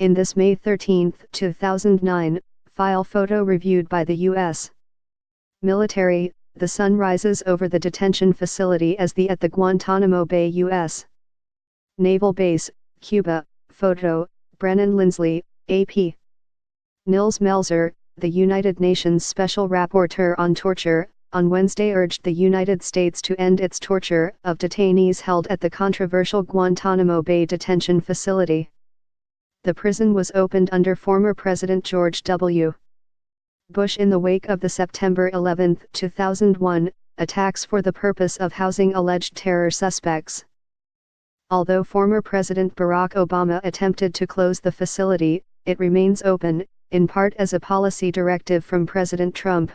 In this May 13, 2009, file photo reviewed by the U.S. military, the sun rises over the detention facility at the Guantanamo Bay U.S. Naval Base, Cuba. Photo, Brennan Lindsley, AP. Nils Melzer, the United Nations Special Rapporteur on Torture, on Wednesday urged the United States to end its torture of detainees held at the controversial Guantanamo Bay detention facility. The prison was opened under former President George W. Bush in the wake of the September 11, 2001, attacks for the purpose of housing alleged terror suspects. Although former President Barack Obama attempted to close the facility, it remains open, in part as a policy directive from President Trump.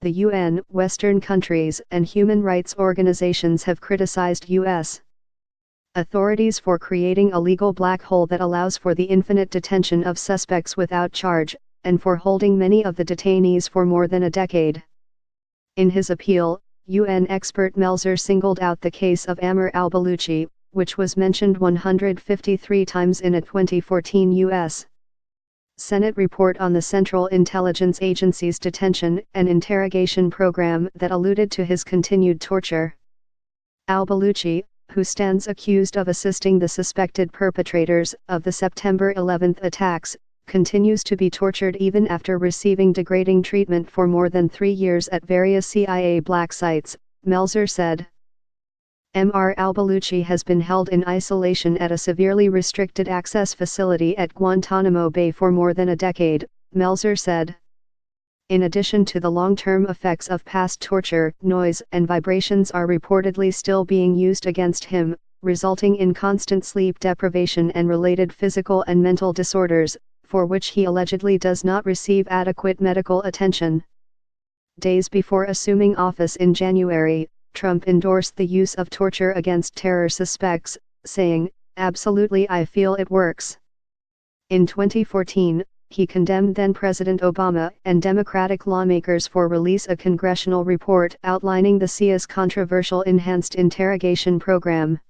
The UN, Western countries, and human rights organizations have criticized U.S. authorities for creating a legal black hole that allows for the infinite detention of suspects without charge, and for holding many of the detainees for more than a decade. In his appeal, UN expert Melzer singled out the case of Ammar al-Baluchi, which was mentioned 153 times in a 2014 U.S. Senate report on the Central Intelligence Agency's detention and interrogation program that alluded to his continued torture. Al-Baluchi, who stands accused of assisting the suspected perpetrators of the September 11 attacks, continues to be tortured even after receiving degrading treatment for more than 3 years at various CIA black sites, Melzer said. Ammar al-Baluchi has been held in isolation at a severely restricted access facility at Guantanamo Bay for more than a decade, Melzer said. In addition to the long-term effects of past torture, noise and vibrations are reportedly still being used against him, resulting in constant sleep deprivation and related physical and mental disorders, for which he allegedly does not receive adequate medical attention. Days before assuming office in January, Trump endorsed the use of torture against terror suspects, saying, "Absolutely, I feel it works." In 2014, he condemned then-President Obama and Democratic lawmakers for release a congressional report outlining the CIA's controversial enhanced interrogation program.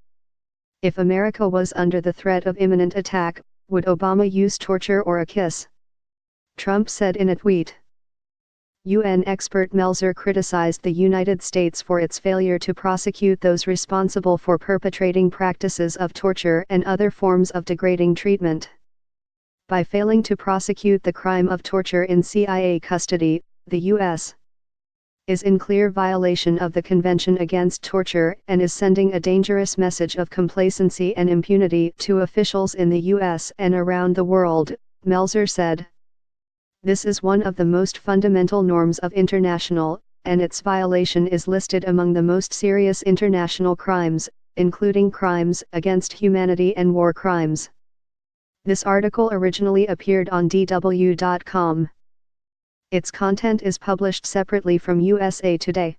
If America was under the threat of imminent attack, would Obama use torture or a kiss? Trump said in a tweet. UN expert Melzer criticized the United States for its failure to prosecute those responsible for perpetrating practices of torture and other forms of degrading treatment. By failing to prosecute the crime of torture in CIA custody, the U.S. is in clear violation of the Convention Against Torture and is sending a dangerous message of complacency and impunity to officials in the U.S. and around the world, Melzer said. This is one of the most fundamental norms of international, and its violation is listed among the most serious international crimes, including crimes against humanity and war crimes. This article originally appeared on DW.com. Its content is published separately from USA Today.